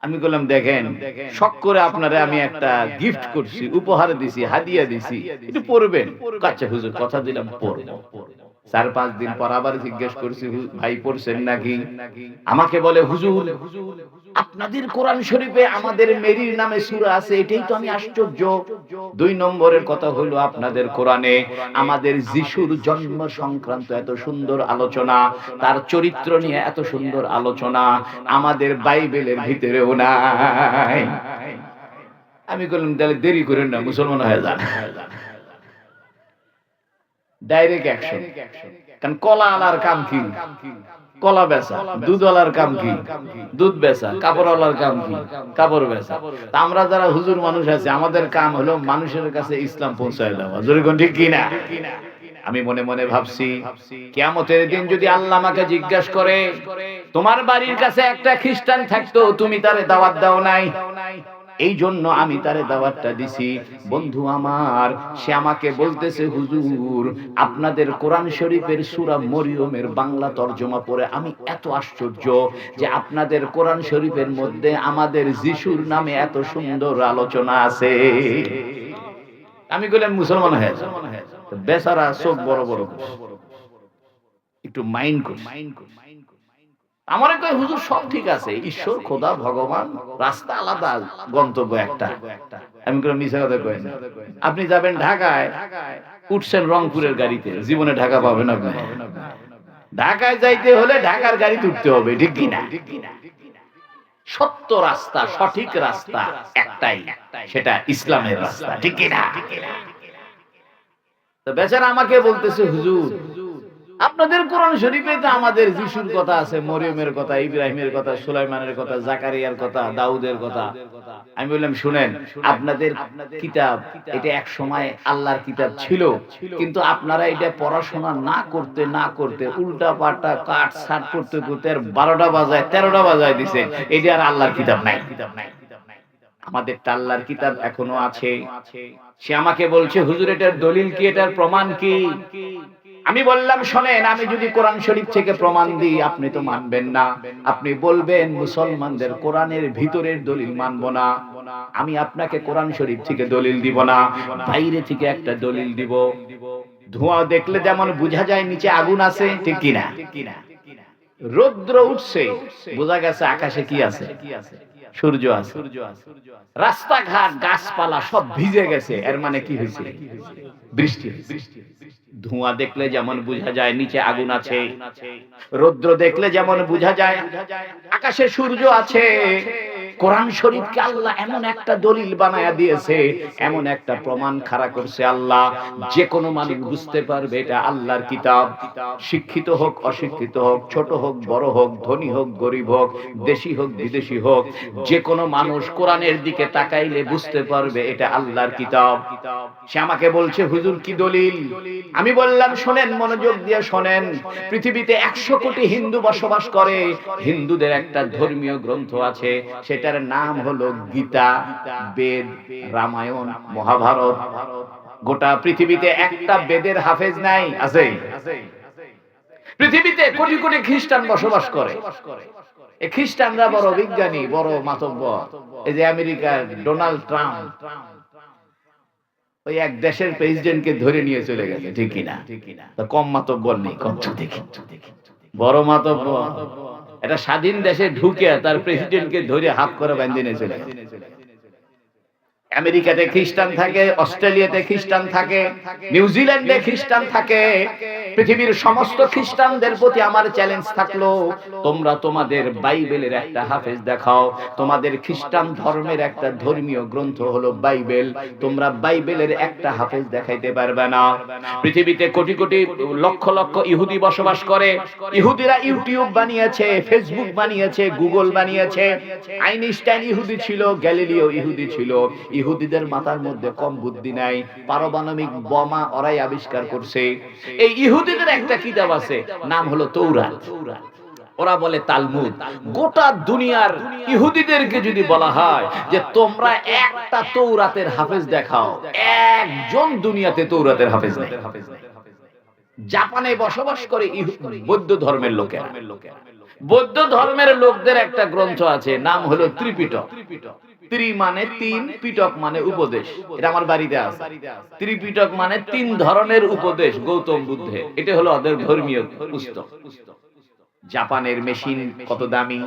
আমি বললাম দেখেন, শখ করে আপনারে আমি একটা গিফট করছি, উপহার দিছি, হাদিয়া দিছি, একটু পড়বেন। আচ্ছা হুজুর, কথা দিলাম পড়বো। ৪-৫ দিন পর আবার জিজ্ঞেস করছি, ভাই পড়ছেন নাকি? আমাকে বলে হুজুর, আপনাদের কোরআন শরীফে আমাদের মেরির নামে সূরা আছে, এটাই তো আমি আশ্চর্য। ২ নম্বরের কথা হলো আপনাদের কোরআনে আমাদের যিশুর জন্ম সংক্রান্ত এত সুন্দর আলোচনা, তার চরিত্র নিয়ে এত সুন্দর আলোচনা আমাদের বাইবেলের ভিতরেও নাই। আমি বললাম তাহলে দেরি করেন না, মুসলমান হয়ে যান। Direct action. কারণ কলা আলার কাম কি? কলা বেচা। দুধ আলার কাম কি? দুধ বেচা। কাপড় আলার কাম কি? কাপড় বেচা। তা আমরা যারা হুজুর মানুষ আছি, আমাদের কাম হলো মানুষের কাছে ইসলাম পৌঁছায় দেওয়া। জোরে কোন ঠিক কিনা? আমি মনে মনে ভাবছি, কিয়ামতের দিন যদি আল্লাহ আমাকে জিজ্ঞাসা করে, তোমার বাড়ির কাছে একটা খ্রিস্টান থাকতো, তুমি তারে দাওয়াত দাও নাই, এই জন্য আমি তারে দাওয়াতটা দিছি। বন্ধু আমার, সে আমাকে বলতেছে হুজুর, আপনাদের কোরআন শরীফের সূরা মরিয়মের বাংলা তরজমা পড়ে আমি এত আশ্চর্য যে আপনাদের কোরআন শরীফের মধ্যে আমাদের যিশুর নামে এত সুন্দর আলোচনা আছে। আমি বললাম মুসলমান হয়ে যাও। বেচারা চোখ বড় বড় করছে, একটু মাইন্ড করছে। আমার কয় হুজুর সব ঠিক আছে, ঈশ্বর খোদা ভগবান রাস্তা আলাদা, গন্তব্য একটা। আমি কোনো মিছা কথা কই না। আপনি যাবেন ঢাকায়, উঠছেন রংপুরের গাড়িতে, জীবনে ঢাকা পাবেন আপনি। ঢাকায় যাইতে হলে ঢাকার গাড়িতে উঠতে হবে, ঠিক কিনা? সত্য রাস্তা, সঠিক রাস্তা একটাই, সেটা ইসলামের রাস্তা, ঠিক কিনা? তো বেচারা আমাকে বলতেছে হুজুর, আপনাদের কোরআন শরীফে তো আমাদের যিশুর কথা আছে, মরিয়মের কথা, ইব্রাহিমের কথা, সুলাইমানের কথা, জাকারিয়ার কথা, দাউদের কথা। আমি বললাম শুনেন, আপনাদের কিতাব এটা এক সময় আল্লাহর কিতাব ছিল, কিন্তু আপনারা এটা পড়াশোনা না করতে না করতে উল্টা পাল্টা কাট ছাট করতে করতে 12টা বাজায় 13টা বাজায় দিছে, এটা আর আল্লাহর কিতাব নাই। আমাদের আল্লাহর কিতাব এখনো আছে। সে আমাকে বলছে হুজুর, এটার দলিল কি, এটার প্রমাণ কি? আমি বললাম শোনেন, আমি যদি কোরআন শরীফ থেকে প্রমাণ দিই আপনি তো মানবেন না, আপনি বলবেন মুসলমানদের কোরআনের ভিতরের দলিল মানবো না। আমি আপনাকে কোরআন শরীফ থেকে দলিল দিব না, বাইরে থেকে একটা দলিল দিব। ধোঁয়া দেখলে যেমন বোঝা যায় নিচে আগুন আছে, ঠিক কিনা? রৌদ্র উঠছে, বোঝা গেছে আকাশে কি আছে? সূর্য আছে। রাস্তাঘাট গাছপালা সব ভিজে গেছে, এর মানে কি হয়েছে? বৃষ্টি হয়েছে। ধোঁয়া দেখলে যেমন বোঝা যায় নিচে আগুন আছে, রৌদ্র দেখলে যেমন বোঝা যায় আকাশে সূর্য আছে, কোরআন শরীফকে আল্লাহ এমন একটা দলিল বানায়া দিয়েছে, এমন একটা প্রমাণ খাড়া করছে আল্লাহ, যে কোনো মানুষ বুঝতে পারবে এটা আল্লাহর কিতাব। শিক্ষিত হোক অশিক্ষিত হোক, ছোট হোক বড় হোক, ধনী হোক গরিব হোক, দেশি হোক বিদেশি হোক, যে কোনো মানুষ কোরআনের দিকে তাকাইলে বুঝতে পারবে এটা আল্লাহর কিতাব। সে আমাকে বলছে হুজুর কি দলিল? আমি বললাম শোনেন, মনোযোগ দিয়ে শোনেন, পৃথিবীতে 100 কোটি হিন্দু বসবাস করে, হিন্দুদের একটা ধর্মীয় গ্রন্থ আছে, সেটার নাম হলো গীতা, বেদ, রামায়ণ, মহাভারত। গোটা পৃথিবীতে একটা বেদের হাফেজ নাই, আছে? পৃথিবীতে কোটি কোটি খ্রিস্টান বসবাস করে। এই খ্রিস্টানরা বড় বিজ্ঞানী, বড় মাতব্বর। এই যে আমেরিকার ডোনাল্ড ট্রাম্প, ওই এক দেশের প্রেসিডেন্টকে ধরে নিয়ে চলে গেছে, ঠিক কিনা? তো কম মাতব্বর নেই, কম দেখি বড় মাতব্বর। এটা স্বাধীন দেশে ঢুকে তার প্রেসিডেন্টকে ধরে হাত করে বেঁধে নিয়ে চলে গেছে। আমেরিকাতে খ্রিস্টান থাকে, অস্ট্রেলিয়াতে খ্রিস্টান থাকে, নিউজিল্যান্ডে খ্রিস্টান থাকে। পৃথিবীর সমস্ত খ্রিস্টানদের প্রতি আমার চ্যালেঞ্জ থাকলো, তোমরা তোমাদের বাইবেলের একটা হাফেজ দেখাও। তোমাদের খ্রিস্টান ধর্মের একটা ধর্মীয় গ্রন্থ হলো বাইবেল, তোমরা বাইবেলের একটা হাফেজ দেখাইতে পারবে না? পৃথিবীতে কোটি কোটি লক্ষ লক্ষ ইহুদি বসবাস করে। ইহুদিরা ইউটিউব বানিয়েছে, ফেসবুক বানিয়েছে, গুগল বানিয়েছে। আইনস্টাইন ইহুদি ছিল, গ্যালিলিও ইহুদি ছিল। ইহুদিদের মাথার মধ্যে কম বুদ্ধি নাই, পারমাণবিক বোমা ওরাই আবিষ্কার করছে। এই ইহুদিদের একটা কিতাব আছে, নাম হলো তৌরাত, ওরা বলে তালমুদ। গোটা দুনিয়ার ইহুদিদেরকে যদি বলা হয় যে তোমরা একটা তৌরাতের হাফেজ দেখাও, একজন দুনিয়াতে তৌরাতের হাফেজ নেই। জাপানে বসবাস করে বৌদ্ধ ধর্মের লোকেরা, বৌদ্ধ ধর্মের লোকদের একটা গ্রন্থ আছে, নাম হলো ত্রিপিটক। ত্রি মানে তিন, পিটক মানে উপদেশ। এটা আমার বাড়িতে আছে। ত্রিপিটক মানে তিন ধরনের উপদেশ গৌতম বুদ্ধের। এটা হলো ওদের ধর্মীয় পুস্তক। জাপানের মেশিন কত দামি,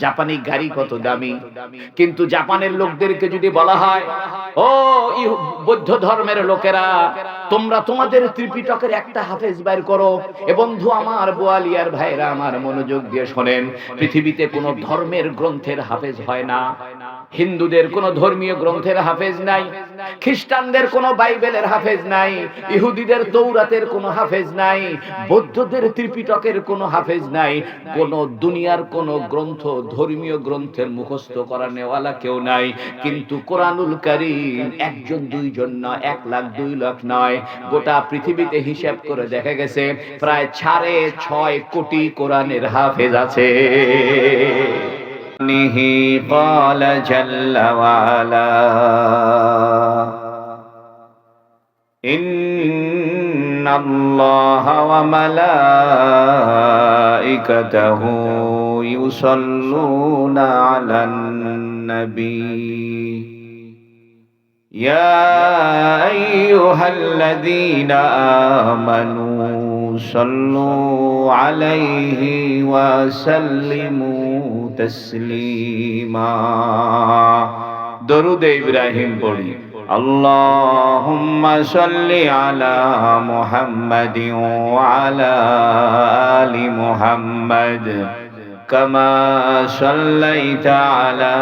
জাপানি গাড়ি কত দামি, কিন্তু জাপানের লোকদেরকে যদি বলা হয়, ও বৌদ্ধ ধর্মের লোকেরা, তোমরা তোমাদের ত্রিপিটকের একটা হাফেজ বাইর করো। এ বন্ধু আমার, বোয়ালিয়ার ভাইরা আমার, মনোযোগ দিয়ে শোনেন, পৃথিবীতে কোনো ধর্মের গ্রন্থের হাফেজ হয় না। হিন্দুদের কোন ধর্মীয় গ্রন্থের হাফেজ নাই, খ্রিস্টানদের কোন বাইবেলের হাফেজ নাই, ইহুদিদের তৌরাতের কোন হাফেজ নাই, বৌদ্ধদের ত্রিপিটকের কোন হাফেজ নাই, কোন দুনিয়ার কোন গ্রন্থ, ধর্মীয় গ্রন্থের মুখস্থ করা নেওয়ালা কেউ নাই। কিন্তু কোরআনুল কারীম একজন দুইজন নয়, 1 লাখ 2 লাখ নয়, গোটা পৃথিবীতে হিসাব করে দেখা গেছে প্রায় 6.5 কোটি কোরআনের হাফেজ আছে। قال جل وعلا إن الله وملائكته يصلون على النبي يا أيها الذين آمنوا صلوا عليه وسلموا تسليما درود إبراهيم পড়ি اللهم صل على محمد وعلى آل محمد كما صليت على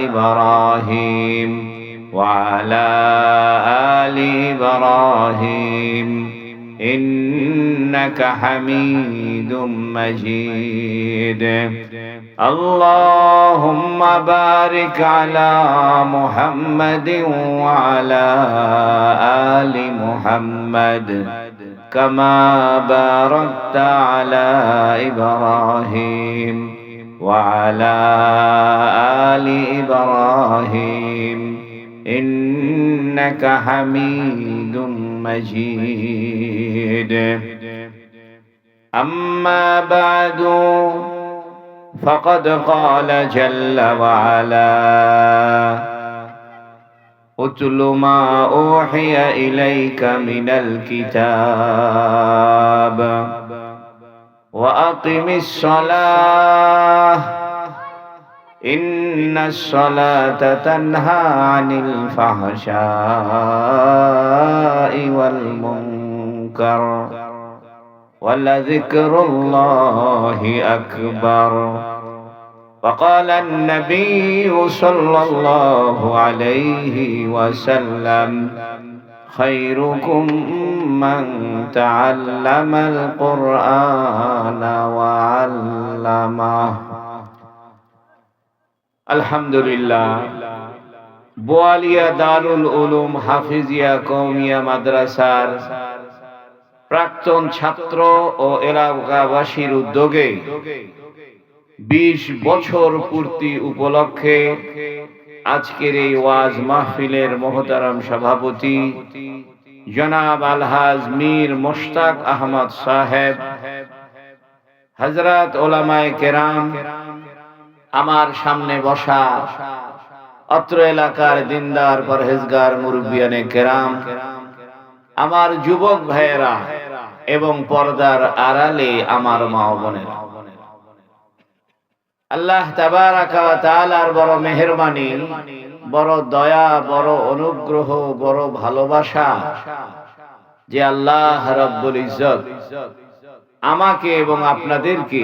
إبراهيم وعلى آل إبراهيم إنك حميد مجيد اللهم بارك على محمد وعلى آل محمد كما باركت على إبراهيم وعلى آل إبراهيم إنك حميد مجيد أما بعد فقد قال جل وعلا اتل ما أوحي إليك من الكتاب وأقم الصلاة إن الصلاة تنهى عن الفحشاء والمنكر ولذكر الله أكبر وقال النبي صلى الله عليه وسلم خيركم من تعلم القرآن وعلمه আলহামদুলিল্লাহ। বোয়ালিয়া দারুল উলুম হাফিজিয়া কওমিয়া মাদ্রাসার প্রাক্তন ছাত্র ও এলাকাবাসীর উদ্যোগে 20 বছর পূর্তি উপলক্ষে আজকের এই ওয়াজ মাহফিলের মোহতারাম সভাপতি জনাব আলহাজ মীর মোশতাক আহমদ সাহেব, হযরত উলামায়ে কেরাম, আমার সামনে বসা অত্র এলাকার দিনদার পরহেজগার মুরব্বিয়ানে কেরাম, আমার যুবক ভাইয়েরা এবং পর্দার আড়ালে আমার মা ও বোনেরা, আল্লাহ তাবারাকা ওয়া তাআলার বড় মেহেরবানি, বড় দয়া, বড় অনুগ্রহ, বড় ভালোবাসা যে আল্লাহ রাব্বুল ইজ্জত আমাকে এবং আপনাদেরকে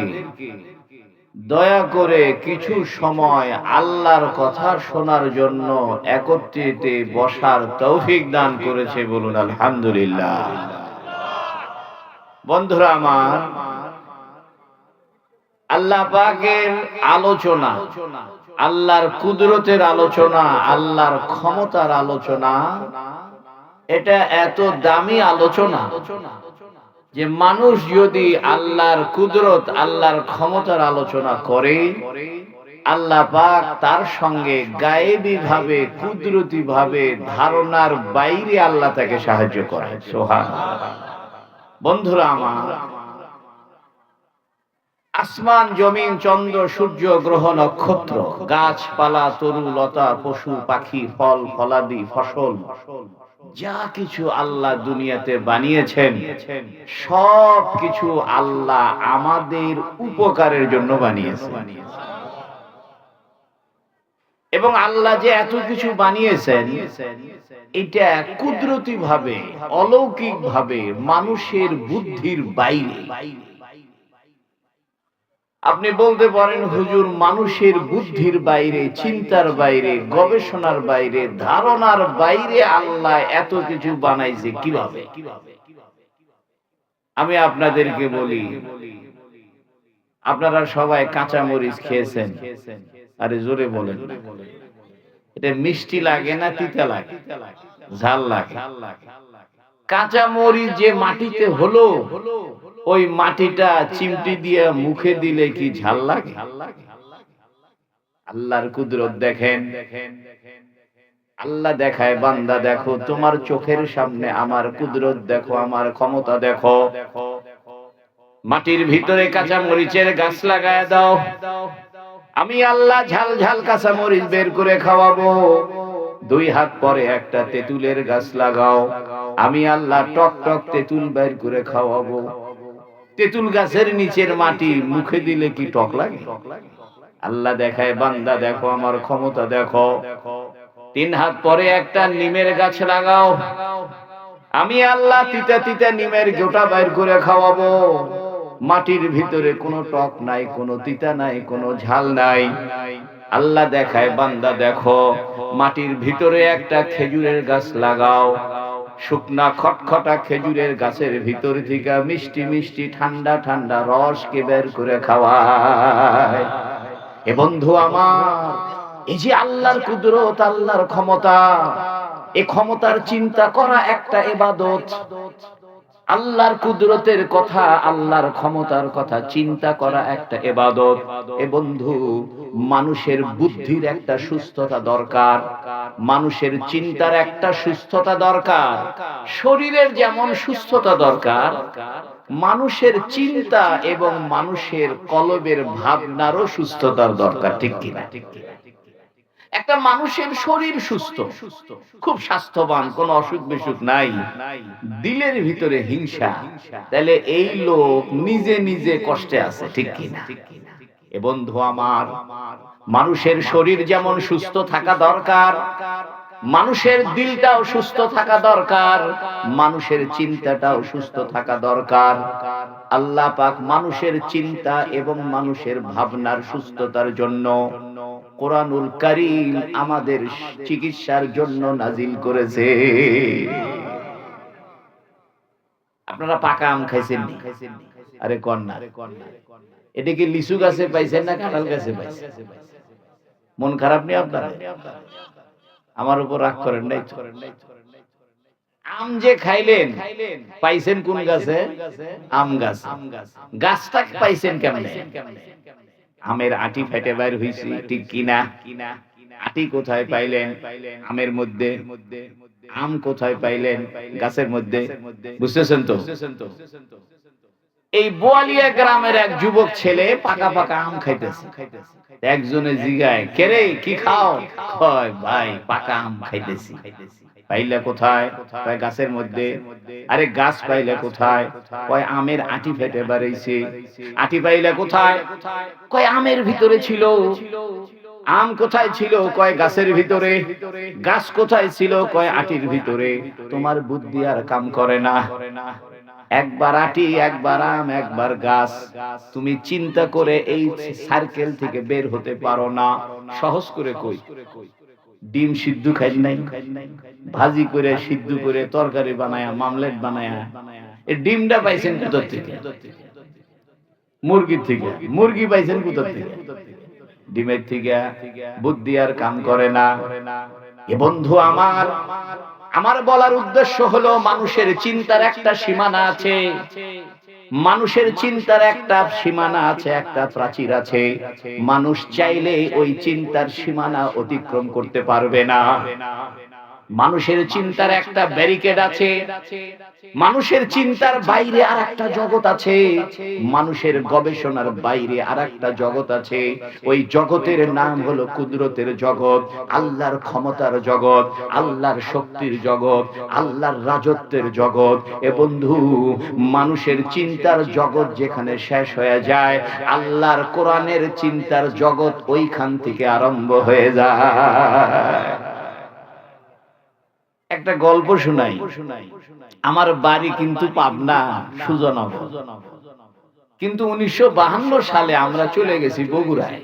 দয়া করে কিছু সময় আল্লাহর কথা শোনার জন্য একত্রিত বসার তৌফিক দান করেছে, বলুন আলহামদুলিল্লাহ। বন্ধুরা আমার, আল্লাহ পাকের আলোচনা, আল্লাহর কুদরতের আলোচনা, আল্লাহর ক্ষমতার আলোচনা, এটা এত দামি আলোচনা যে মানুষ যদি আল্লাহর কুদরত, আল্লাহর ক্ষমতার আলোচনা করে, আল্লাহ পাক তার সঙ্গে গায়েবী ভাবে, কুদরতি ভাবে, ধারণার বাইরে আল্লাহ তাকে সাহায্য করে। সুবহানাল্লাহ। বন্ধুরা আমার, আসমান জমিন চন্দ্র সূর্য গ্রহ নক্ষত্র গাছপালা তরু লতা পশু পাখি ফল ফলাদি ফসল যা কিছু আল্লাহ দুনিয়াতে বানিয়েছেন সব কিছু আল্লাহ আমাদের উপকারের জন্য বানিয়েছেন। এবং আল্লাহ যে এত কিছু বানিয়েছেন এটা কুদরতি ভাবে অলৌকিক ভাবে মানুষের বুদ্ধির বাইরে। আপনি বলতে পারেন হুজুর মানুষের বুদ্ধির বাইরে, চিন্তার বাইরে, গবেষণার বাইরে, ধারণার বাইরে আল্লাহ এত কিছু বানাইছে কিভাবে? আমি আপনাদেরকে বলি, আপনারা সবাই কাঁচা মরিচ খেয়েছেন? আরে জোরে বলেন। এটা মিষ্টি লাগে না তিতা লাগে? ঝাল লাগে। কাঁচা মরিচ যে মাটিতে হলো ওই মাটিটা চিমটি দিয়ে মুখে দিলে কি ঝাল লাগে? আল্লাহর কুদরত দেখেন। আল্লাহ দেখায় বান্দা দেখো তোমার চোখের সামনে আমার কুদরত দেখো, আমার ক্ষমতা দেখো। মাটির ভিতরে কাঁচা মরিচের গাছ লাগায় দাও, আমি আল্লাহ ঝাল ঝাল কাঁচা মরিচ বের করে খাওয়াবো। 2 হাত পরে একটা তেঁতুলের গাছ লাগাও, আমি আল্লাহ টক টক তেঁতুল বের করে খাওয়াবো। তেঁতুল গাছের নিচের মাটি মুখে দিলে কি টক লাগে? আল্লাহ দেখায় বান্দা দেখো আমার ক্ষমতা দেখো। 3 হাত পরে একটা নিমের গাছ লাগাও, আমি আল্লাহ তিতা তিতা নিমের গোটা বের করে খাওয়াবো। মাটির ভিতরে কোনো টক নাই, কোনো তিতা নাই, কোনো ঝাল নাই। আল্লাহ দেখায় বান্দা দেখো মাটির ভিতরে একটা খেজুরের গাছ লাগাও, শুকনা খটখটা খেজুরের গাছের ভিতর থেকে মিষ্টি মিষ্টি ঠান্ডা ঠান্ডা রস কে বের করে খাওয়ায়। এ বন্ধু আমার, এই যে আল্লাহর কুদরত, আল্লাহর ক্ষমতা, এই ক্ষমতার চিন্তা করা একটা ইবাদত। আল্লাহর কুদরতের কথা, আল্লাহর ক্ষমতার কথা চিন্তা করা একটা ইবাদত। এ বন্ধু, মানুষের বুদ্ধির একটা সুস্থতা দরকার, মানুষের চিন্তার একটা সুস্থতা দরকার। শরীরের যেমন সুস্থতা দরকার, মানুষের চিন্তা এবং মানুষের কলবের ভাবনারও সুস্থতার দরকার, ঠিক কিনা? একটা মানুষের শরীর সুস্থ, খুব স্বাস্থ্যবান, কোনো অসুখ বিসুখ নাই, দিলের ভিতরে হিংসা, তাহলে এই লোক নিজে নিজে কষ্টে আছে, ঠিক কিনা? এ বন্ধু আমার, মানুষের শরীর যেমন সুস্থ থাকা দরকার, মানুষের দিলটাও সুস্থ থাকা দরকার, মানুষের চিন্তাটাও সুস্থ থাকা দরকার। আল্লাহ পাক মানুষের চিন্তা এবং মানুষের ভাবনার সুস্থতার জন্য কোরআনুল কারীম আমাদের চিকিৎসার জন্য নাজিল করেছে। আপনারা পাকা আম খাইছেন নি? আরে কোন না, এটা কি লিচু গাছে পাইছেন না কাঁঠাল গাছে পাইছেন? মন খারাপ নেই আপনারা? আমার উপর রাগ করেন নাই? আম যে খাইলেন পাইছেন কোন গাছে? আম গাছ। গাছটা পাইছেন কেমনে? আমের আটি ফেটে বাইর হইছে, ঠিক কিনা? আটি কোথায় পাইলেন? আমের মধ্যে। আম কোথায় পাইলেন? গাছের মধ্যে। বুঝতেছেন তো? এই বোয়ালিয়া গ্রামের এক যুবক ছেলে পাকা পাকা আম খাইতেছে। একজনে জিগায়, কে রে কি খাও? কয় ভাই পাকা আম খাইতেছি। পাইলে কোথায়? কয় গাছের মধ্যে। আরে গাছ পাইলে কোথায়? কয় আমের আটি ফেটে বেরিয়েছে। আটি পাইলে কোথায়? কয় আমের ভিতরে ছিল। আম কোথায় ছিল? কয় গাছের ভিতরে। গাছ কোথায় ছিল? কয় আটির ভিতরে। তোমার বুদ্ধি আর কাম করে না, একবার আটি, একবার আম, একবার গাছ। তুমি চিন্তা করে এই সার্কেল থেকে বের হতে পারো না। সহজ করে কই, ডিম সিদ্ধ খাই নাই, ভাজি করে সিদ্ধ করে তরকারি বানায়া মামলেট বানায়া, এই ডিমটা পাইছেন কোথা থেকে? মুরগির থেকে। মুরগি পাইছেন কোথা থেকে? ডিমের থেকে। বুদ্ধি আর কাম করে না। এ বন্ধু আমার, আমার বলার উদ্দেশ্য হলো মানুষের চিন্তার একটা সীমানা আছে, মানুষের চিন্তার একটা সীমানা আছে, একটা প্রাচীর আছে। মানুষ চাইলে ওই চিন্তার সীমানা অতিক্রম করতে পারবে না। মানুষের চিন্তার একটা ব্যারিকেড আছে, মানুষের চিন্তার বাইরে আর একটা জগৎ আছে, মানুষের গবেষণার বাইরে আর একটা জগৎ আছে। ওই জগতের নাম হলো কুদরতের জগৎ, আল্লাহর ক্ষমতার জগৎ, আল্লাহর শক্তির জগৎ, আল্লাহর রাজত্বের জগৎ। এ বন্ধু, মানুষের চিন্তার জগৎ যেখানে শেষ হয়ে যায়, আল্লাহর কোরআনের চিন্তার জগৎ ওইখান থেকে আরম্ভ হয়ে যায়। একটা গল্প শোনাই। আমার বাড়ি কিন্তু পাবনা সুজনগর, কিন্তু 1952 সালে আমরা চলে গেছি বগুড়ায়।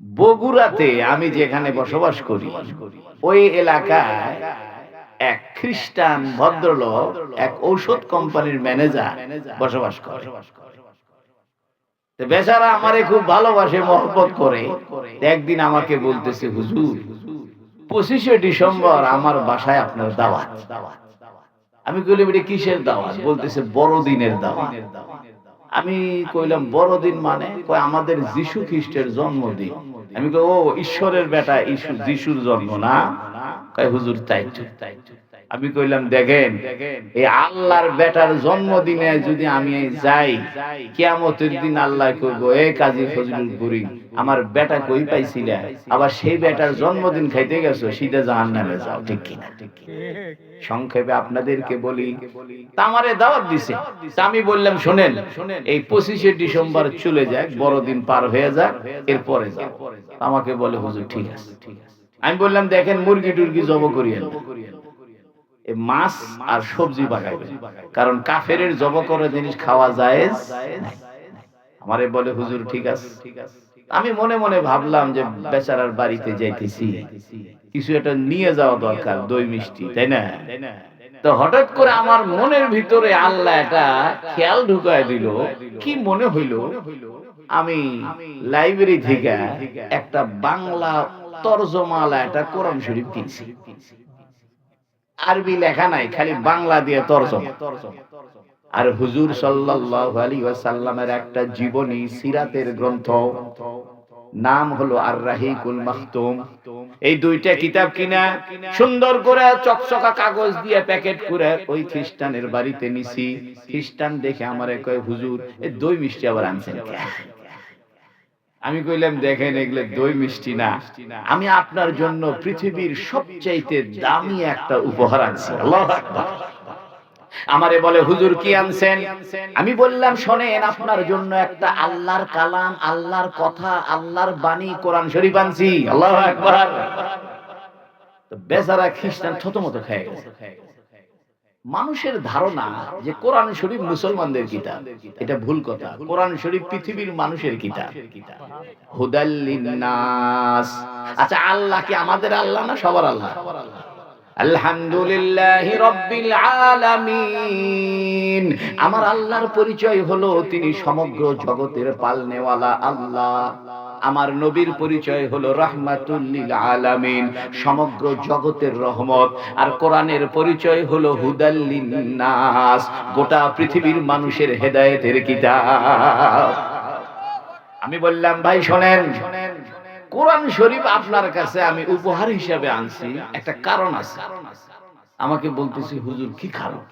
বগুড়াতে আমি যেখানে বসবাস করি, ওই এলাকায় এক খ্রিস্টান ভদ্রলোক, এক ঔষধ কোম্পানির ম্যানেজার বসবাস করে। বেচারা আমারে খুব ভালোবাসে, মহব্বত করে। একদিন আমাকে বলতেছে, হুজুর 25শে ডিসেম্বর আমার বাসায় আপনার দাওয়াত। আমি কইলাম এটা কিসের দাওয়াত? বলতেছে বড়দিনের দাওয়াত। আমি কইলাম বড়দিন মানে? কয় আমাদের যিশু খ্রিস্টের জন্মদিন। আমি কই ও ঈশ্বরের বেটা যিশুর জন্ম না? কয় হুজুর তাই। আমি কইলাম দেখেন, এই আল্লাহর বেটার জন্মদিনে যদি আমি যাই, কিয়ামতের দিন আল্লাহ কইবো, এ কাজী ফজলুলপুরি আমার বেটা কই পাইছিলা, আবার সেই বেটার জন্মদিন খাইতে গেছো, সিধা জাহান্নামে যাও। ঠিক কিনা? সংক্ষেপে আপনাদেরকে বলি, আমারে দাওয়াত দিছে। আমি বললাম শোনেন, এই 25শে ডিসেম্বর চলে যাক, বড়দিন পার হয়ে যাক, এরপরে যাও। আমাকে বলে হুজুর ঠিক আছে। আমি বললাম দেখেন, মুরগি টুরগি জব করিয়েন, মাছ আর সবজি পাকাইবেন, কারণ কাফেরের জব করা জিনিস খাওয়া জায়েজ নাই। আমারে বলে হুজুর ঠিক আছে। আমি মনে মনে ভাবলাম যে বেচারার বাড়িতে যাইতেছি, কিছু একটা নিয়ে যাওয়া দরকার, দই মিষ্টি, তাই না? তো হঠাৎ করে আমার মনের ভিতরে আল্লাহ একটা খেয়াল ঢুকায় দিল। কি মনে হইল, আমি লাইব্রেরি থেকে একটা বাংলা তরজমালা একটা কোরআন শরীফ কিনছি। আরবি লেখা নাই, খালি বাংলা দিয়ে তরজমা। আর হুজুর সাল্লাল্লাহু আলাইহি ওয়াসাল্লামের একটা জীবনী সিরাতের গ্রন্থ, নাম হলো আর রাহিকুল মাখতুম। এই দুইটা কিতাব কিনা সুন্দর করে চকচকা কাগজ দিয়ে প্যাকেট করে ওই খ্রিস্টানের বাড়িতে নিছি। খ্রিস্টান দেখে আমারে কয় হুজুর এই দই মিষ্টি আবার আনছেন কে? আমি কইলাম দেখেন, এগুলো দই মিষ্টি না, আমি আপনার জন্য পৃথিবীর সবচাইতে দামি একটা উপহার আনছি। আল্লাহু আকবার। আমারে বলে হুজুর কি আনছেন? আমি বললাম শোনেন, আপনার জন্য একটা আল্লাহর কালাম, আল্লাহর কথা, আল্লাহর বাণী কোরআন শরীফ আনছি। আল্লাহু আকবার। তো বেচারা খ্রিস্টান থতমত খেয়ে গেছে। মানুষের ধারণা যে কোরআন শরীফ মুসলমানদের কিতাব, এটা ভুল কথা। কোরআন শরীফ পৃথিবীর মানুষের কিতাব, হুদাল লিন্নাস। আচ্ছা, আল্লাহ কি আমাদের আল্লাহ না সবার আল্লাহ? আলহামদুলিল্লাহি রাব্বিল আলামিন। আমার আল্লাহর পরিচয় হলো তিনি সমগ্র জগতের পালনেওয়ালা আল্লাহ। আমার নবীর পরিচয় হলো রাহমাতুল লিল আলামিন, সমগ্র জগতের রহমত। আর কোরআনের পরিচয় হলো হুদাল লিন্নাস, গোটা পৃথিবীর মানুষের হেদায়েতের কিতাব। আমি বললাম ভাই শোনেন, কোরআন শরীফ আপনার কাছে আমি উপহার হিসেবে আনছি, একটা কারণ আছে। আমাকে বলতেছি হুজুর কি কারণ?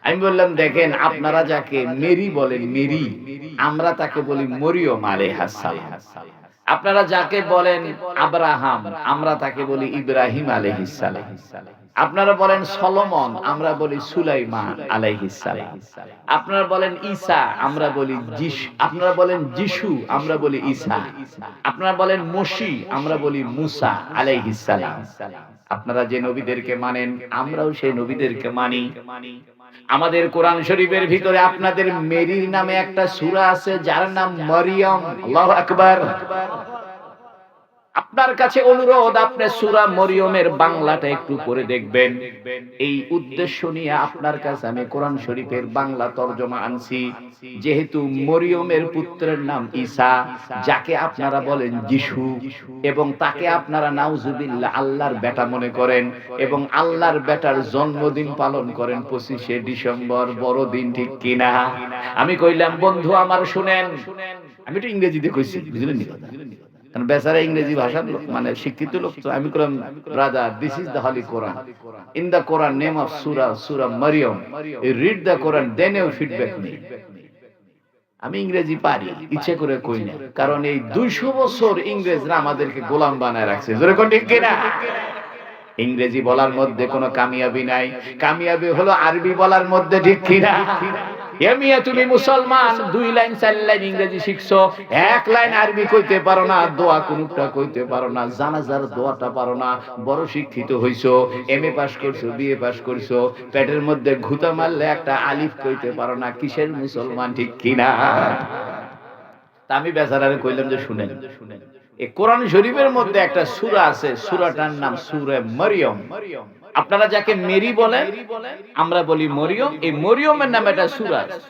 আমি বললাম দেখেন, আপনারা যাকে মেরি বলেন মেরি, আমরা তাকে বলি মরিয়ম আলাইহিস সালাম। আপনারা যাকে বলেন আব্রাহাম, আমরা তাকে বলি ইব্রাহিম আলাইহিস সালাম। আপনারা বলেন সলোমন, আমরা বলি সুলাইমান আলাইহিস সালাম। আপনারা বলেন ঈসা, আমরা বলি যিশু। আপনারা বলেন যিশু, আমরা বলি ঈসা। আপনারা বলেন মসি, আমরা বলি মুসা আলাইহিস সালাম। আপনারা যে নবীদেরকে মানেন, আমরাও সেই নবীদেরকে মানি। আমাদের কোরআন শরীফের ভিতরে আপনাদের মেরির নামে একটা সূরা আছে যার নাম মরিয়ম। আল্লাহু আকবার। আপনার কাছে অনুরোধ, আপনি সূরা মরিয়মের বাংলাটা একটু পড়ে দেখবেন। এই উদ্দেশ্য নিয়ে আপনার কাছে আমি কোরআন শরীফের বাংলা তরজমা আনছি। যেহেতু মরিয়মের পুত্রের নাম ঈসা, যাকে আপনারা বলেন যিশু, এবং তাকে আপনারা নাউজুবিল্লাহ আল্লাহর বেটা মনে করেন, এবং আল্লাহর বেটার জন্মদিন পালন করেন 25শে ডিসেম্বর, বড়দিন, ঠিক কিনা? আমি কইলাম বন্ধু আমার শুনেন, আমি তো ইংরেজিতে কইছি, বুঝলেন নি কথা? কারণ বেচারা ইংরেজি ভাষার লোক, মানে শিক্ষিত লোক। তো আমি বললাম, brother, this is the holy Quran. In the Quran name of surah, surah Maryam. You read the Quran, then you feedback me. আমি ইংরেজি পারি, ইচ্ছে করে কই না, কারণ এই 200 বছর ইংরেজরা আমাদেরকে গোলাম বানায় রাখছে। জোরে কোন ঠিক কিনা? ইংরেজি বলার মধ্যে কোনো কামিয়াবি নাই, কামিয়াবি হলো আরবি বলার মধ্যে, ঠিক কিনা? এমিয়া তুমি মুসলমান, 2 লাইন 4 লাইন ইংরেজি শিখছো, 1 লাইন আরবি কইতে পারো না, দোয়া কোনটা কইতে পারো না, জানাজার দোয়াটা পারো না। বড় শিক্ষিত হইছো, এমএ পাস করছো, বিএ পাস করছো, পেটের মধ্যে ঘুতা মারলে একটা আলিফ কইতে পারো না, কিসের মুসলমান, ঠিক কিনা? তা আমি বেচারারে কইলাম যে শুনেন, এই কোরআন শরীফের মধ্যে একটা সূরা আছে, সূরাটার নাম সূরা মারিয়ম। আপনারা যাকে মেরি বলেন, আমরা বলি মরিয়ম। এই মরিয়মের নামে একটা সূরা আছে।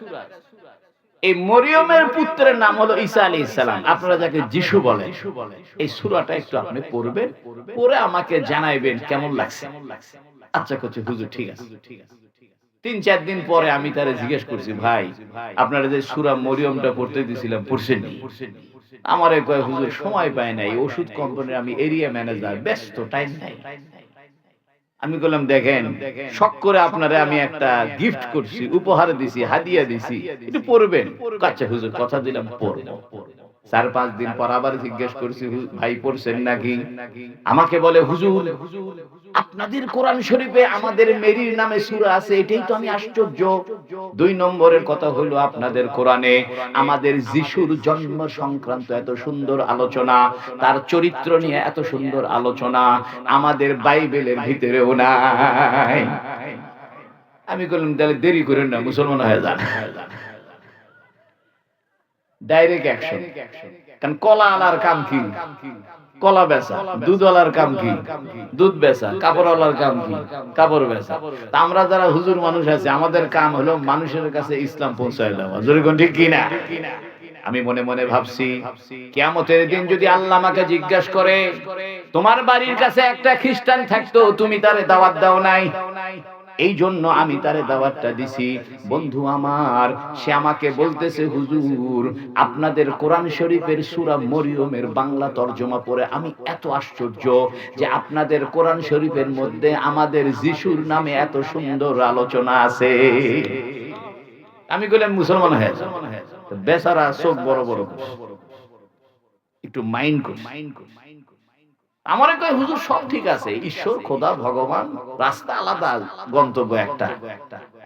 এই মরিয়মের পুত্রের নাম হলো ঈসা আলাইহিস সালাম। আপনারা যাকে যিশু বলেন, এই সূরাটা একটু আপনি পড়বেন, পড়ে আমাকে জানাইবেন কেমন লাগছে। আচ্ছা কচ্ছে হুজুর ঠিক আছে। 3-4 দিন পরে আমি তারে জিজ্ঞেস করছি, ভাই আপনারা যে সূরা মরিয়মটা পড়তে দিছিলাম, পড়ছেন নি? আমারে কয়, হুজুর সময় পায় নাই, ওষুধ কোম্পানির আমি এরিয়া ম্যানেজার, ব্যস্ত, টাইম নাই। আমি বললাম, দেখেন, শখ করে আপনারে আমি একটা গিফট করছি, উপহার দিছি, হাদিয়া দিছি, একটু পড়বেন। আচ্ছা হুজুর, কথা দিলাম পড়বো। 4-5 দিন পর আবার জিজ্ঞেস করছি, ভাই পড়ছেন নাকি? আমাকে বলে, হুজুর আপনাদের কোরআন শরীফে আমাদের মেরির নামে সূরা আছে, এটাই তো আমি আশ্চর্য। 2 নম্বরের কথা হলো, আপনাদের কোরআনে আমাদের যিশুর জন্ম সংক্রান্ত এত সুন্দর আলোচনা, তার চরিত্র নিয়ে এত সুন্দর আলোচনা আমাদের বাইবেলের ভিতরেও নাই। আমি বললাম, তাহলে দেরি করেন না, মুসলমান হয়ে যান। Direct action. কারণ কলা আলার কাম কি? কলা বেচা। দুধ আলার কাম কি? দুধ বেচা। কাপড় আলার কাম কি? কাপড় বেচা। তা আমরা যারা হুজুর মানুষ আছে, আমাদের কাম হলো মানুষের কাছে ইসলাম পৌঁছায় দেওয়া। জোরে কোন ঠিক কিনা? আমি মনে মনে ভাবছি, কিয়ামতের দিন যদি আল্লাহ আমাকে জিজ্ঞাসা করে, তোমার বাড়ির কাছে একটা খ্রিস্টান থাকতো, তুমি তারে দাওয়াত দাও নাই, এই জন্য আমি তারে দাওয়াতটা দিছি। বন্ধু আমার, সে আমাকে বলতেছে, হুজুর আপনাদের কোরআন শরীফের সূরা মরিয়মের বাংলা তরজমা পড়ে আমি এত আশ্চর্য যে আপনাদের কোরআন শরীফের মধ্যে আমাদের যিশুর নামে এত সুন্দর আলোচনা আছে। আমি বললাম, মুসলমান হয়ে যাও। বেচারা চোখ বড় বড় করে, একটু মাইন্ড কর। আমারে কয়, হুজুর সব ঠিক আছে, ঈশ্বর, খোদা, ভগবান, রাস্তা আলাদা, গন্তব্য একটা।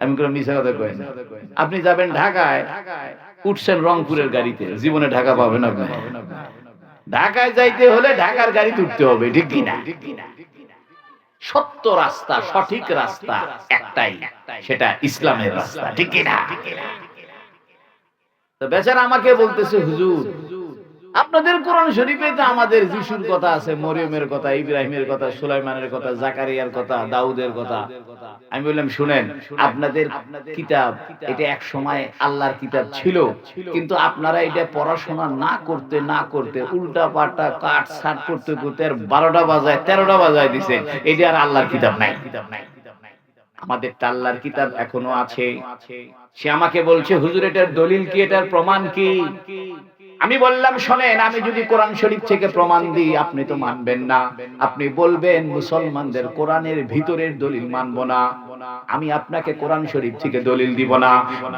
আমি বললাম, মিছা কথা কই না। আপনি যাবেন ঢাকায়, উঠছেন রংপুরের গাড়িতে, জীবনে ঢাকা পাবেন আপনি। ঢাকায় যাইতে হলে ঢাকার গাড়িতে উঠতে হবে, ঠিক কিনা? সত্য রাস্তা, সঠিক রাস্তা একটাই, সেটা ইসলামের রাস্তা, ঠিক কিনা? তো বেচারা আমাকে বলতেছে, হুজুর আপনাদের কোরআন শরীফে তো আমাদের যিশুর কথা আছে, মরিয়মের কথা, ইব্রাহিমের কথা, সুলাইমানের কথা, জাকারিয়ার কথা, দাউদের কথা। আমি বললাম, শুনেন, আপনাদের কিতাব এটা এক সময় আল্লাহর কিতাব ছিল, কিন্তু আপনারা এটা পড়াশোনা না করতে না করতে উল্টা পাল্টা কাট ছাট করতে করতে 12টা বাজায় 13টা বাজায় দিছে, এটা আর আল্লাহর কিতাব নাই। আমাদের আল্লাহর কিতাব এখনো আছে। সে আমাকে বলছে, হুজুর এটার দলিল কি, এটার প্রমাণ কি? আমি বললাম, শোনেন, আমি যদি কোরআন শরীফ থেকে প্রমাণ দিই আপনি তো মানবেন না, আপনি বলবেন মুসলমানদের কোরআনের ভিতরের দলিল মানবো না। আমি আপনাকে কোরআন শরীফ থেকে দলিল দিব না,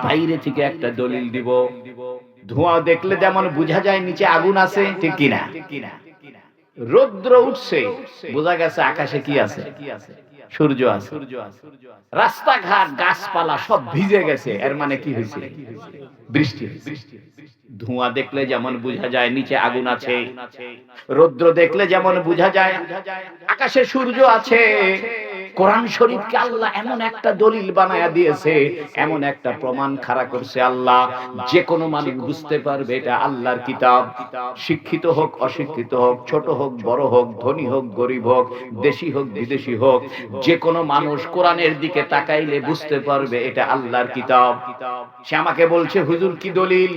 বাইরে থেকে একটা দলিল দিব। ধোঁয়া দেখলে যেমন বোঝা যায় নিচে আগুন আছে, ঠিক কিনা? রৌদ্র উঠছে, বোঝা গেছে আকাশে কি আছে, সূর্য আছে। রাস্তাঘাট গাছপালা সব ভিজে গেছে, এর মানে কি হয়েছে? বৃষ্টি। ধোঁয়া দেখলে যেমন বোঝা যায় নিচে আগুন আছে, রৌদ্র দেখলে যেমন বোঝা যায় আকাশে সূর্য আছে, কোরআন শরীফকে আল্লাহ এমন একটা দলিল বানায়া দিয়েছে, এমন একটা প্রমাণ খাড়া করছে আল্লাহ, যে কোনো মানুষ বুঝতে পারবে এটা আল্লাহর কিতাব। শিক্ষিত হোক অশিক্ষিত হোক, ছোট হোক বড় হোক, ধনী হোক গরিব হোক, দেশি হোক বিদেশি হোক, যে কোনো মানুষ কোরআনের দিকে তাকাইলে বুঝতে পারবে এটা আল্লাহর কিতাব। সে আমাকে বলছে, হুজুর কি দলিল?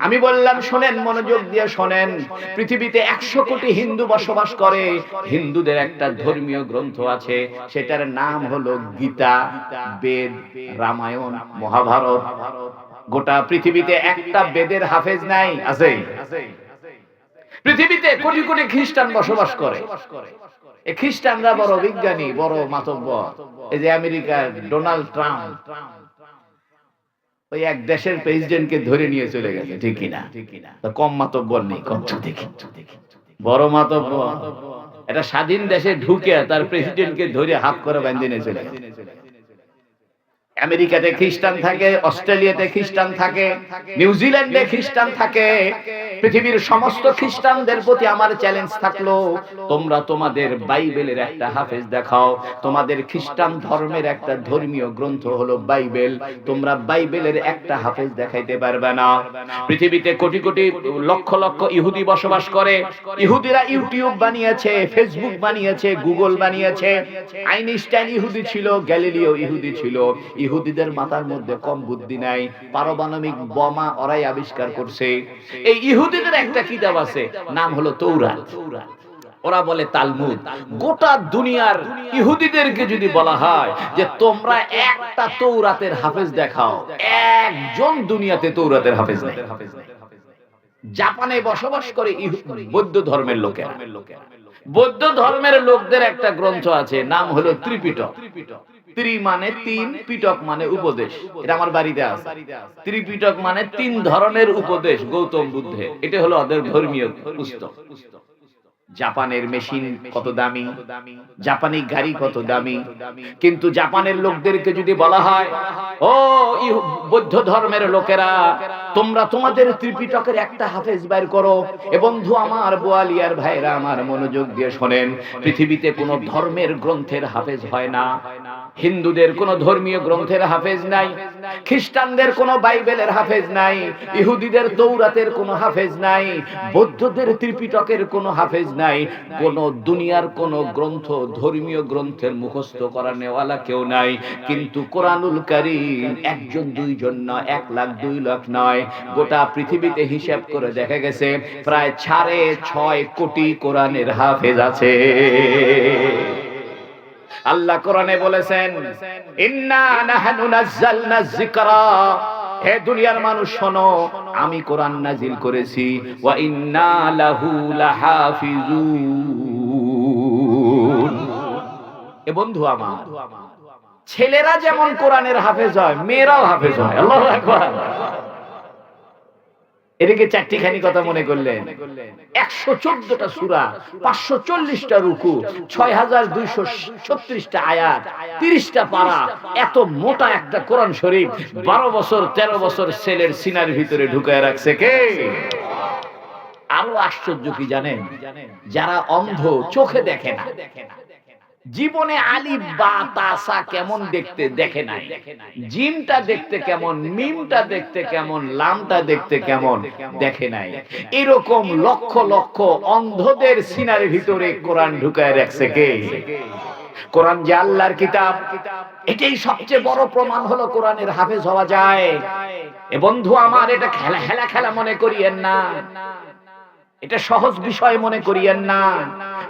আমি বললাম, শোনেন, মনোযোগ দিয়ে শোনেন, পৃথিবীতে 100 কোটি হিন্দু বসবাস করে, হিন্দুদের একটা ধর্মীয় গ্রন্থ আছে, সেটার নাম হলো গীতা, বেদ, রামায়ণ, মহাভারত। গোটা পৃথিবীতে একটা বেদের হাফেজ নাই, আছে? পৃথিবীতে কোটি কোটি খ্রিস্টান বসবাস করে। এই খ্রিস্টানরা বড় বিজ্ঞানী, বড় মাতব্বর। এই যে আমেরিকার ডোনাল্ড ট্রাম্প ওই এক দেশের প্রেসিডেন্টকে ধরে নিয়ে চলে গেছে, ঠিক কিনা? তো কম মাতব্বর নেই, কম দেখি বড় মাতব্বর। এটা স্বাধীন দেশে ঢুকে তার প্রেসিডেন্টকে ধরে হাত করে বেঁধে নিয়ে চলে গেছে। আমেরিকাতে খ্রিস্টান থাকে, অস্ট্রেলিয়াতে খ্রিস্টান থাকে, নিউজিল্যান্ডে খ্রিস্টান থাকে। পৃথিবীর সমস্ত খ্রিস্টানদের প্রতি আমার চ্যালেঞ্জ থাকলো, তোমরা তোমাদের বাইবেলের একটা হাফেজ দেখাও। তোমাদের খ্রিস্টান ধর্মের একটা ধর্মীয় গ্রন্থ হলো বাইবেল, তোমরা বাইবেলের একটা হাফেজ দেখাইতে পারবে না। পৃথিবীতে কোটি কোটি লক্ষ লক্ষ ইহুদি বসবাস করে। ইহুদিরা ইউটিউব বানিয়েছে, ফেসবুক বানিয়েছে, গুগল বানিয়েছে। আইনস্টাইন ইহুদি ছিল, গ্যালিলিও ইহুদি ছিল। ইহুদিদের মাথার মধ্যে কম বুদ্ধি নাই, পারমাণবিক বোমা ওরাই আবিষ্কার করছে। এই ইহুদিদের একটা কিতাব আছে, নাম হলো তৌরাত। ওরা বলে তালমুদ। গোটা দুনিয়ার ইহুদিদেরকে যদি বলা হয় যে তোমরা একটা তৌরাতের হাফেজ দেখাও, একজন দুনিয়াতে তৌরাতের হাফেজ নেই। জাপানে বসবাস করে বৌদ্ধ ধর্মের লোকেরা। বৌদ্ধ ধর্মের লোকদের একটা গ্রন্থ আছে, নাম হলো ত্রিপিটক। ত্রি মানে তিন, পিটক মানে উপদেশ। এটা আমার বাড়িতে আছে। ত্রিপিটক মানে তিন ধরনের উপদেশ গৌতম বুদ্ধের। এটা হলো ওদের ধর্মীয় পুস্তক। জাপানের মেশিন কত দামি, জাপানি গাড়ি কত দামি, কিন্তু জাপানের লোকদেরকে যদি বলা হয়, ও বৌদ্ধ ধর্মের লোকেরা, তোমরা তোমাদের ত্রিপিটকের একটা হাফেজ বের করো। এ বন্ধু আমার, বোয়ালিয়ার ভাইরা আমার, মনোযোগ দিয়ে শোনেন, পৃথিবীতে কোনো ধর্মের গ্রন্থের হাফেজ হয় না। হিন্দুদের কোন ধর্মীয় গ্রন্থের হাফেজ নাই, খ্রিস্টানদের কোন বাইবেলের হাফেজ নাই, ইহুদিদের তৌরাতের কোন হাফেজ নাই, বৌদ্ধদের ত্রিপিটকের কোন হাফেজ নাই। কোন দুনিয়ার কোন গ্রন্থ, ধর্মীয় গ্রন্থের মুখস্থ করা নেওয়ালা কেউ নাই। কিন্তু কোরআনুল কারীম একজন দুইজন নয়, 1 লাখ 2 লাখ নয়, গোটা পৃথিবীতে হিসাব করে দেখা গেছে প্রায় 6.5 কোটি কোরআনের হাফেজ আছে। আল্লাহ কোরআনে বলেছেন, ইন্না নাহনু নাযালনা যিকরা, হে দুনিয়ার মানুষ শোনো, আমি কোরআন নাজিল করেছি, ওয়া ইন্না লাহু লাহাফিজুন। এ বন্ধু আমার, ছেলেরা যেমন কোরআনের হাফেজ হয়, মেয়েরাও হাফেজ হয়। আল্লাহু আকবার। এদিকে চারটিখানি কথা মনে করলেন, 114টা সূরা, 540টা রুকু, 6236টা আয়াত, 30টা পারা, এত মোটা একটা কোরআন শরীফ 12 বছর 13 বছর ছেলের সিনার ভিতরে ঢুকায় রাখছে কে? আরো আশ্চর্য কি জানেন? যারা অন্ধ, চোখে দেখে না, জীবনে আলিফ বা তাসা কেমন দেখতে দেখে নাই, জিমটা দেখতে কেমন, মিমটা দেখতে কেমন, লামটা দেখতে কেমন দেখে নাই, এরকম লক্ষ লক্ষ অন্ধদের সিনার ভিতরে কোরআন ঢুকায় রাখছে কে? কোরআন যে আল্লাহর কিতাব, এটাই সবচেয়ে বড় প্রমাণ হলো কোরআনের হাফেজ হওয়া যায়। এ বন্ধু আমার, এটা খেলা খেলা মনে করিয়েন না, এটা সহজ বিষয় মনে করিয়েন না।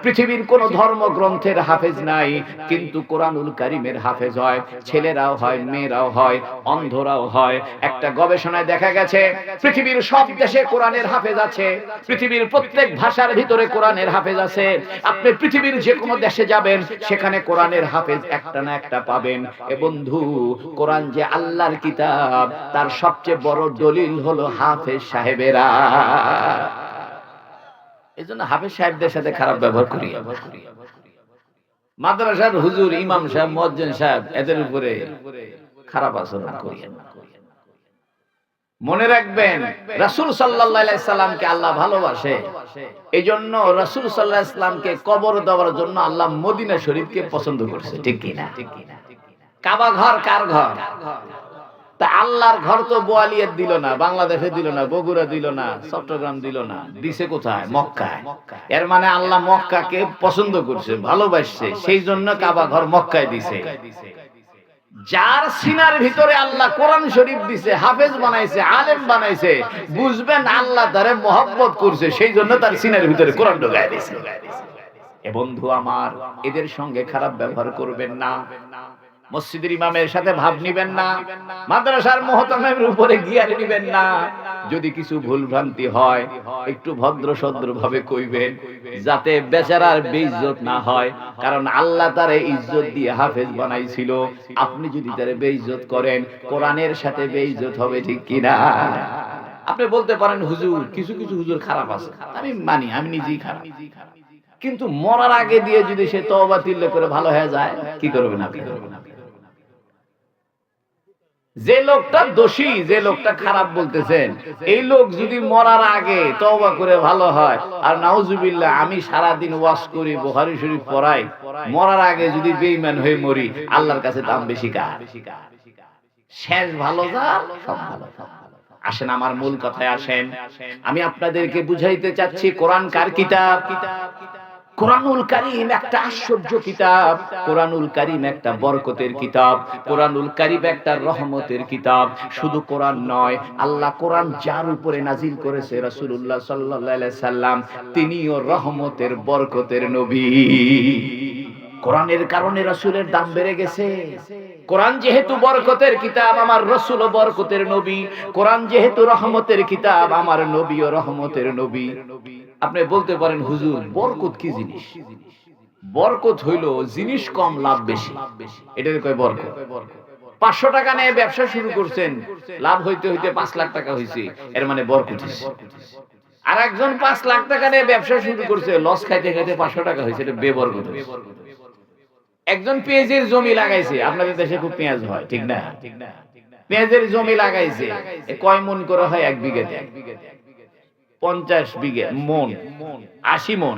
পৃথিবীর কোন ধর্মগ্রন্থের হাফেজ নাই, কিন্তু কোরআনুল কারীমের হাফেজ হয়। ছেলেরাও হয়, মেয়েরাও হয়, অন্ধরাও হয়। একটা গবেষণায় দেখা গেছে পৃথিবীর সব দেশে কোরআনের হাফেজ আছে, পৃথিবীর প্রত্যেক ভাষার ভিতরে কোরআনের হাফেজ আছে। আপনি পৃথিবীর যে কোনো দেশে যাবেন, সেখানে কোরআনের হাফেজ একটা না একটা পাবেন। এ বন্ধু, কোরআন যে আল্লাহর কিতাব, তার সবচেয়ে বড় দলিল হলো হাফেজ সাহেবেরা। এজন্য হাফেজ সাহেবদের সাথে খারাপ ব্যবহার করি। মাদ্রাসার হুজুর, ইমাম সাহেব, মুয়াজ্জিন সাহেব, এদের উপরে খারাপ আচরণ করি। মনে রাখবেন, রাসূল সাল্লাল্লাহু আলাইহি সাল্লামকে আল্লাহ ভালোবাসে। এইজন্য রাসূল সাল্লাল্লাহু আলাইহি সাল্লামকে কবর দেওয়ার জন্য আল্লাহ মদিনা শরীফকে পছন্দ করছে, ঠিক কি না? কাবা ঘর কার ঘর? তা আল্লাহর ঘর তো বোয়ালিয়ার দিল না, বাংলাদেশে দিল না, বগুড়া দিল না, চট্টগ্রাম দিল না, দিছে কোথায়? মক্কায়। এর মানে আল্লাহ মক্কাকে পছন্দ করছে, ভালোবাসছে, সেই জন্য কাবা ঘর মক্কায় দিছে। যার সিনার ভিতরে আল্লাহ কোরআন শরীফ দিছে, হাফেজ বানাইছে, আলেম বানাইছে, বুঝবেন আল্লাহ তারে মহব্বত করছে, সেই জন্য তার সিনার ভিতরে কোরআন ঢুকায় দিছে। এ বন্ধু আমার, এদের সঙ্গে খারাপ ব্যবহার করবেন না। মসজিদের ইমামের সাথে ভাব নিবেন না, মাদ্রাসার মুহতামিমের উপরে গিয়ার নিবেন না। যদি কিছু ভুল ভ্রান্তি হয় একটু ভদ্র সদ্র ভাবে কইবেন, যাতে বেচারার বেইজ্জত না হয়। কারণ আল্লাহ তারে ইজ্জত দিয়ে হাফেজ বানাইছিল। আপনি যদি তারে বেইজ্জত করেন, কোরআনের সাথে বেইজ্জত হবে, ঠিক কিনা? আপনি বলতে পারেন হুজুর কিছু কিছু হুজুর খারাপ আছে, আমি মানি, আমি নিজেই খারাপ। কিন্তু মরার আগে দিয়ে যদি সে তওবা তিল্লে করে ভালো হয়ে যায়, কি করবেন আপনি? যে লোকটা দোষী, যে লোকটা খারাপ বলতেছেন, এই লোক যদি মরার আগে তওবা করে ভালো হয়, আর নাউজুবিল্লাহ আমি সারা দিন ওয়াজ করি, বুখারী শরীফ পড়াই, মরার আগে যদি বেঈমান হয়ে মরি, আল্লাহর কাছে দাম বেশি কার? শেষ ভালো যার, সব ভালো। আসেন আমার মূল কথায় আসেন। আমি আপনাদেরকে বুঝাইতে চাচ্ছি কোরআন কার কিতাব? কোরআনুল কারীম একটা আশ্চর্য কিতাব, কোরআনুল কারীম একটা বরকতের কিতাব, কোরআনুল কারীম একটা রহমতের কিতাব। শুধু কোরআন নয়, আল্লাহ কোরআন যার উপরে নাজিল করেছে রাসূলুল্লাহ সাল্লাল্লাহু আলাইহি সাল্লাম, তিনিও রহমতের বরকতের নবী। কোরআনের কারণে রাসূলের দাম বেড়ে গেছে। কোরআন যেহেতু বরকতের কিতাব, আমার রাসূলও বরকতের নবী। কোরআন যেহেতু রহমতের কিতাব, আমার নবীও রহমতের নবী। আপনি বলতে পারেন হুজুর বরকত কি জিনিস? বরকত হইল জিনিস কম লাভ বেশি, এটাকে কয় বরকত। 500 টাকা নিয়ে ব্যবসা শুরু করছেন, লাভ হইতে হইতে 5 লাখ টাকা হইছে, এর মানে বরকত হইছে। আর একজন 5 লাখ টাকা নিয়ে ব্যবসা শুরু করছে, লস খাইতে খাইতে 500 টাকা হইছে, এটা বেবরকত হইছে। একজন পেঁয়াজের জমি লাগাইছে, আপনাদের দেশে খুব পেঁয়াজ হয়, ঠিক না? পেঁয়াজের জমি লাগাইছে, কয় মন করে হয় এক বিঘাতে? 50 বিঘা মন, 80 মন,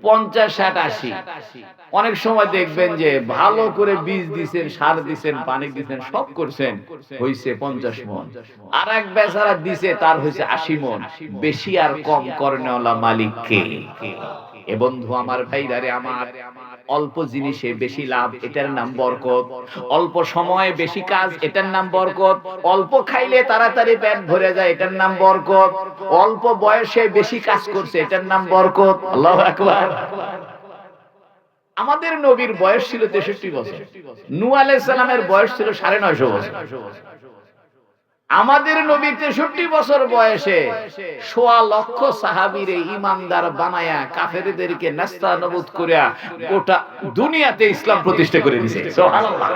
50, 60, 80। অনেক সময় দেখবেন যে ভালো করে বীজ দিছেন, সার দিছেন, পানি দিছেন, সব করছেন, হইছে 50 মন। আর এক বেচারা দিছে, তার হইছে 80 মন। বেশি আর কম কর্নেওয়ালা মালিক কে? এ বন্ধু আমার, ভাইরারে আমার, অল্প জিনিসে বেশি লাভ, এটার নাম বরকত। অল্প সময়ে বেশি কাজ, এটার নাম বরকত। অল্প খাইলে তাড়াতাড়ি পেট ভরে যায়, এটার নাম বরকত। অল্প বয়সে বেশি কাজ করছে, এটার নাম বরকত। আল্লাহু আকবার। আমাদের নবীর বয়স ছিল 63 বছর, নূহ আলাইহিস সালামের বয়স ছিল 950 বছর। আমাদের নবী 63 বছর বয়সে 1.25 লক্ষ সাহাবীরে ঈমানদার বানায়া, কাফেরদেরকে নাস্তানাবুদ করিয়া গোটা দুনিয়াতে ইসলাম প্রতিষ্ঠা করে দিয়েছে। সুবহানাল্লাহ।